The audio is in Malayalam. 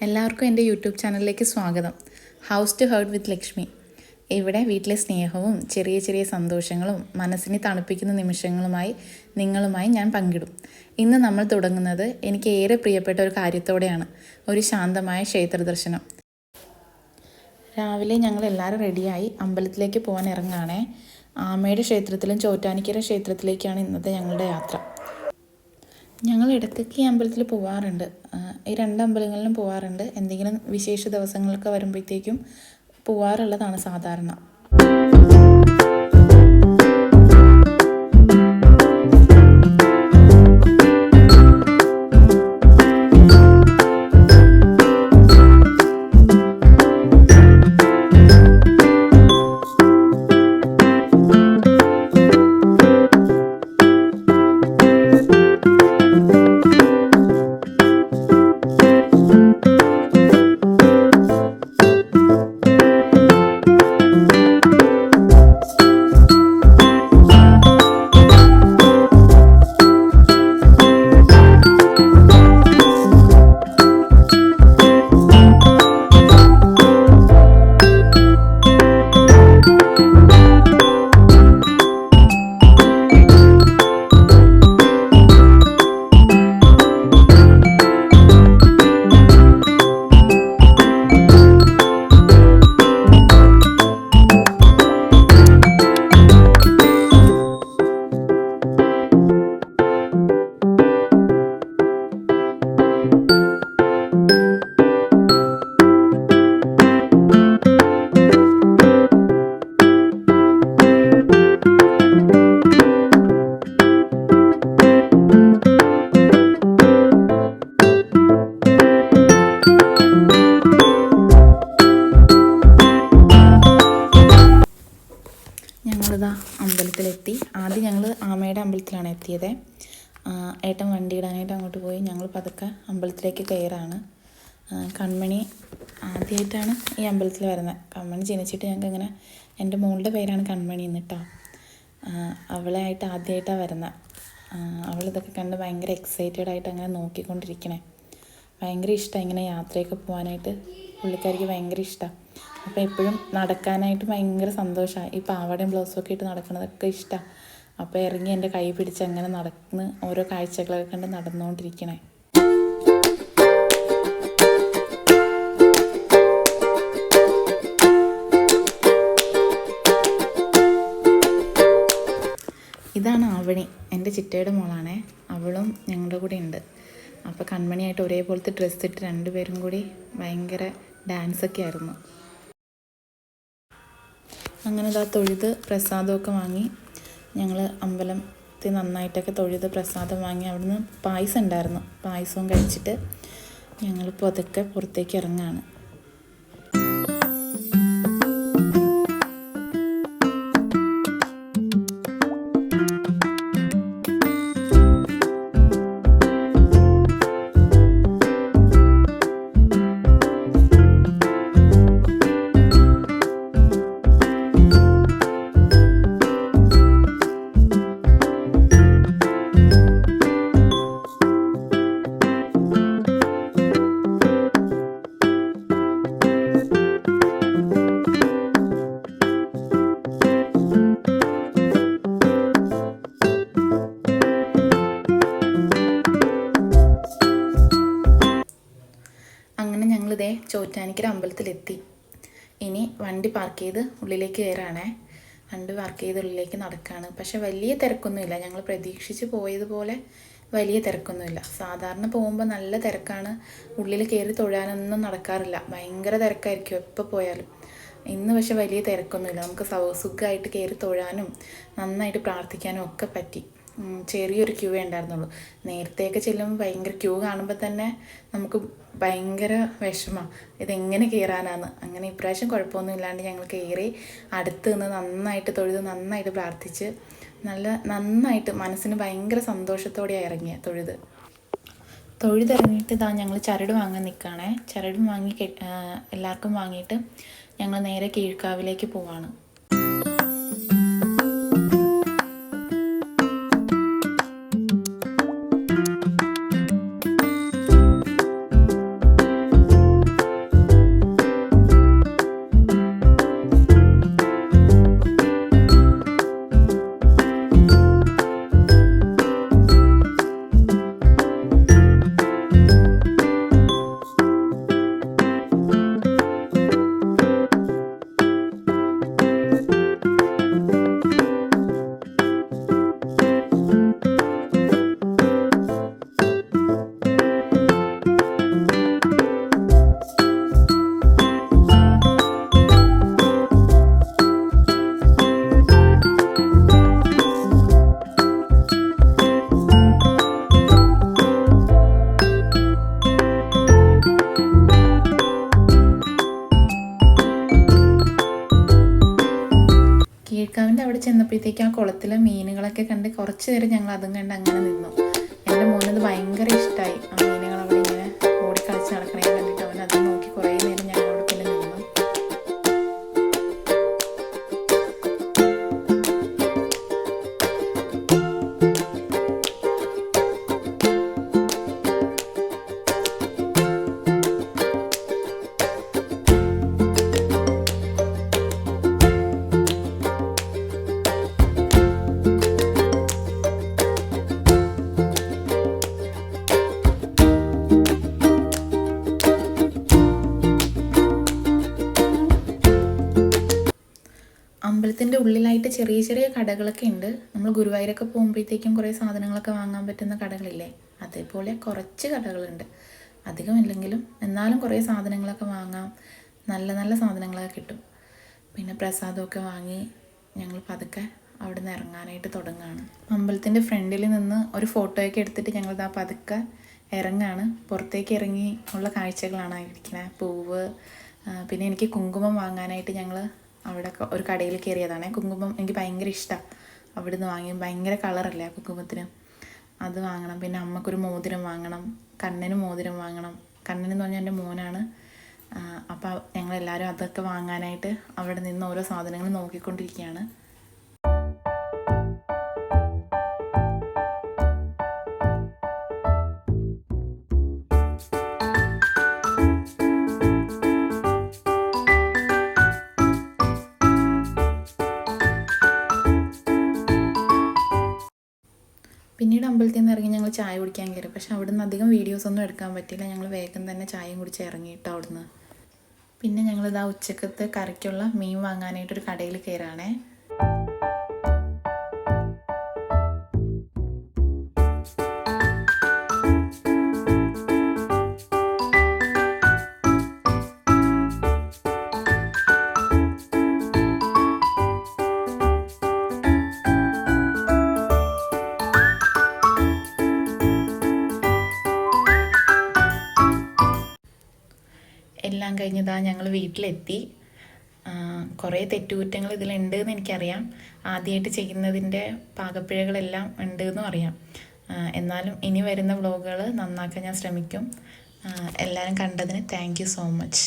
എല്ലാവർക്കും എൻ്റെ യൂട്യൂബ് ചാനലിലേക്ക് സ്വാഗതം. ഹൗസ് ടു ഹേർട്ട് വിത്ത് ലക്ഷ്മി. ഇവിടെ വീട്ടിലെ സ്നേഹവും ചെറിയ ചെറിയ സന്തോഷങ്ങളും മനസ്സിനെ തണുപ്പിക്കുന്ന നിമിഷങ്ങളുമായി നിങ്ങളുമായി ഞാൻ പങ്കിടും. ഇന്ന് നമ്മൾ തുടങ്ങുന്നത് എനിക്ക് ഏറെ പ്രിയപ്പെട്ട ഒരു കാര്യത്തോടെയാണ്, ഒരു ശാന്തമായ ക്ഷേത്ര ദർശനം. രാവിലെ ഞങ്ങൾ എല്ലാവരും റെഡിയായി അമ്പലത്തിലേക്ക് പോകാൻ ഇറങ്ങുകയാണേ. ആമയുടെ ക്ഷേത്രത്തിലും ചോറ്റാനിക്കര ക്ഷേത്രത്തിലേക്കാണ് ഇന്നത്തെ ഞങ്ങളുടെ യാത്ര. ഞങ്ങൾ ഇടയ്ക്കൊക്കെ ഈ അമ്പലത്തിൽ പോകാറുണ്ട്. ഈ രണ്ട് അമ്പലങ്ങളിലും പോകാറുണ്ട്. എന്തെങ്കിലും വിശേഷ ദിവസങ്ങളൊക്കെ വരുമ്പോഴത്തേക്കും പോകാറുള്ളതാണ് സാധാരണ. ഞങ്ങളിതാ അമ്പലത്തിലെത്തി. ആദ്യം ഞങ്ങൾ ആമയുടെ അമ്പലത്തിലാണ് എത്തിയത്. ഏട്ടൻ വണ്ടി ഇടാനായിട്ട് അങ്ങോട്ട് പോയി. ഞങ്ങൾ പതുക്കെ അമ്പലത്തിലേക്ക് കയറാണ്. കൺമണി ആദ്യമായിട്ടാണ് ഈ അമ്പലത്തിൽ വരുന്നത്. കൺമണി ജനിച്ചിട്ട് ഞങ്ങൾക്ക് ഇങ്ങനെ, എൻ്റെ മോളുടെ പേരാണ് കൺമണി എന്നിട്ടോ. അവളായിട്ട് ആദ്യമായിട്ടാണ് വരുന്നത്. അവളിതൊക്കെ കണ്ട് ഭയങ്കര എക്സൈറ്റഡ് ആയിട്ട് അങ്ങനെ നോക്കിക്കൊണ്ടിരിക്കണേ. ഭയങ്കര ഇഷ്ടമാണ് ഇങ്ങനെ യാത്രയൊക്കെ പോകാനായിട്ട്. പുള്ളിക്കാരിക്ക് ഭയങ്കര ഇഷ്ടമാണ്. അപ്പോൾ എപ്പോഴും നടക്കാനായിട്ട് ഭയങ്കര സന്തോഷമാണ്. ഈ പാവാടയും ബ്ലൗസും ഒക്കെ ഇട്ട് നടക്കുന്നതൊക്കെ ഇഷ്ടമാണ്. അപ്പോൾ ഇറങ്ങി എൻ്റെ കൈ പിടിച്ച് അങ്ങനെ നടന്ന് ഓരോ കാഴ്ചകളൊക്കെ കണ്ട് നടന്നുകൊണ്ടിരിക്കണേ. ഇതാണ് ആവണി, എൻ്റെ ചിറ്റയുടെ മോളാണേ. അവളും ഞങ്ങളുടെ കൂടെ ഉണ്ട്. അപ്പോൾ കൺമണിയായിട്ട് ഒരേപോലത്തെ ഡ്രസ്സ് ഇട്ട് രണ്ടുപേരും കൂടി ഭയങ്കര ഡാൻസൊക്കെ ആയിരുന്നു. അങ്ങനെ ഇതാ തൊഴുത് പ്രസാദമൊക്കെ വാങ്ങി ഞങ്ങൾ അമ്പലത്തിൽ നന്നായിട്ടൊക്കെ തൊഴുത് പ്രസാദം വാങ്ങി. അവിടുന്ന് പായസം ഉണ്ടായിരുന്നു. പായസവും കഴിച്ചിട്ട് ഞങ്ങളിപ്പോൾ അതൊക്കെ പുറത്തേക്ക് ഇറങ്ങുകയാണ്. അങ്ങനെ ഞങ്ങളിതേ ചോറ്റാനിക്കര അമ്പലത്തിലെത്തി. ഇനി വണ്ടി പാർക്ക് ചെയ്ത് ഉള്ളിലേക്ക് കയറാണേ. വണ്ടി പാർക്ക് ചെയ്ത് ഉള്ളിലേക്ക് നടക്കുകയാണ്. പക്ഷെ വലിയ തിരക്കൊന്നുമില്ല. ഞങ്ങൾ പ്രതീക്ഷിച്ച് പോയതുപോലെ വലിയ തിരക്കൊന്നുമില്ല. സാധാരണ പോകുമ്പോൾ നല്ല തിരക്കാണ്. ഉള്ളിൽ കയറി തൊഴാനൊന്നും നടക്കാറില്ല. ഭയങ്കര തിരക്കായിരിക്കും എപ്പോൾ പോയാലും. ഇന്ന് പക്ഷെ വലിയ തിരക്കൊന്നുമില്ല. നമുക്ക് സുഖമായിട്ട് കയറി തൊഴാനും നന്നായിട്ട് പ്രാർത്ഥിക്കാനും ഒക്കെ പറ്റി. ചെറിയൊരു ക്യൂ ഉണ്ടായിരുന്നുള്ളൂ. നേരത്തെയൊക്കെ ചെല്ലുമ്പോൾ ഭയങ്കര ക്യൂ കാണുമ്പോൾ തന്നെ നമുക്ക് ഭയങ്കര വിഷമമാണ്, ഇതെങ്ങനെ കയറാനാണ്. അങ്ങനെ ഇപ്രാവശ്യം കുഴപ്പമൊന്നും ഇല്ലാണ്ട് ഞങ്ങൾ കയറി അടുത്ത് നിന്ന് നന്നായിട്ട് തൊഴുത് നന്നായിട്ട് പ്രാർത്ഥിച്ച് നന്നായിട്ട് മനസ്സിന് ഭയങ്കര സന്തോഷത്തോടെയാണ് ഇറങ്ങിയ തൊഴുതിറങ്ങിയിട്ട് ഇതാ ഞങ്ങൾ ചരട് വാങ്ങാൻ നിൽക്കുകയാണേ. ചരടും വാങ്ങി എല്ലാവർക്കും വാങ്ങിയിട്ട് ഞങ്ങൾ നേരെ കീഴ്ക്കാവിലേക്ക് പോവാണ്. പള്ളിക്കാവിൻ്റെ അവിടെ ചെന്നപ്പോഴത്തേക്ക് ആ കുളത്തിലെ മീനുകളൊക്കെ കണ്ട് കുറച്ച് നേരം ഞങ്ങൾ അതും കണ്ട് അങ്ങനെ നിന്നു. എൻ്റെ മോനത് ഭയങ്കര ഇഷ്ടമായി. ആ മീനുകൾ അവിടെ ഇങ്ങനെ ഓടിക്കളിച്ച് നടക്കണേ കണ്ടിട്ട് അവൻ അത് നോക്കി കുറേ നേരം ഞങ്ങളവിടെ പിന്നെ നിന്നു. അമ്പലത്തിൻ്റെ ഉള്ളിലായിട്ട് ചെറിയ ചെറിയ കടകളൊക്കെ ഉണ്ട്. നമ്മൾ ഗുരുവായൂരൊക്കെ പോകുമ്പോഴത്തേക്കും കുറേ സാധനങ്ങളൊക്കെ വാങ്ങാൻ പറ്റുന്ന കടകളില്ലേ, അതേപോലെ കുറച്ച് കടകളുണ്ട്. അധികമില്ലെങ്കിലും എന്നാലും കുറേ സാധനങ്ങളൊക്കെ വാങ്ങാം. നല്ല നല്ല സാധനങ്ങളൊക്കെ കിട്ടും. പിന്നെ പ്രസാദമൊക്കെ വാങ്ങി ഞങ്ങൾ പതുക്കെ അവിടെ നിന്ന് ഇറങ്ങാനായിട്ട് തുടങ്ങുകയാണ്. അമ്പലത്തിൻ്റെ ഫ്രണ്ടിൽ നിന്ന് ഒരു ഫോട്ടോയൊക്കെ എടുത്തിട്ട് ഞങ്ങളിതാ പതുക്കെ ഇറങ്ങാണ്. പുറത്തേക്ക് ഇറങ്ങി ഉള്ള കാഴ്ചകളാണ് ഇരിക്കുന്നത്. പൂവ്, പിന്നെ എനിക്ക് കുങ്കുമം വാങ്ങാനായിട്ട് ഞങ്ങൾ അവിടെ ഒരു കടയിൽ കയറിയതാണ്. കുങ്കുമം എനിക്ക് ഭയങ്കര ഇഷ്ടമാണ്. അവിടെ നിന്ന് വാങ്ങി. ഭയങ്കര കളറല്ലേ ആ കുങ്കുമത്തിന്. അത് വാങ്ങണം. പിന്നെ അമ്മക്കൊരു മോതിരം വാങ്ങണം. കണ്ണന് മോതിരം വാങ്ങണം. കണ്ണനെന്ന് പറഞ്ഞാൽ എൻ്റെ മോനാണ്. അപ്പോൾ ഞങ്ങളെല്ലാവരും അതൊക്കെ വാങ്ങാനായിട്ട് അവിടെ നിന്ന് ഓരോ സാധനങ്ങൾ നോക്കിക്കൊണ്ടിരിക്കുകയാണ്. പിന്നീട് അമ്പലത്തിൽ നിന്ന് ഇറങ്ങി ഞങ്ങൾ ചായ കുടിക്കാൻ കയറി. പക്ഷെ അവിടെ നിന്ന് അധികം വീഡിയോസൊന്നും എടുക്കാൻ പറ്റിയില്ല. ഞങ്ങൾ വേഗം തന്നെ ചായയും കുടിച്ച് ഇറങ്ങിയിട്ട് അവിടുന്ന്. പിന്നെ ഞങ്ങളിതാ ഉച്ചക്കത്തെ കറിക്കുള്ള മീൻ വാങ്ങാനായിട്ടൊരു കടയിൽ കയറാണേ. എല്ലാം കഴിഞ്ഞതാ ഞങ്ങൾ വീട്ടിലെത്തി. കുറേ തെറ്റുകുറ്റങ്ങൾ ഇതിലുണ്ട് എന്ന് എനിക്കറിയാം. ആദ്യമായിട്ട് ചെയ്യുന്നതിൻ്റെ പാകപ്പിഴകളെല്ലാം ഉണ്ട് എന്നും അറിയാം. എന്നാലും ഇനി വരുന്ന വ്ളോഗുകൾ നന്നാക്കാൻ ഞാൻ ശ്രമിക്കും. എല്ലാവരും കണ്ടതിന് താങ്ക് യു സോ മച്ച്.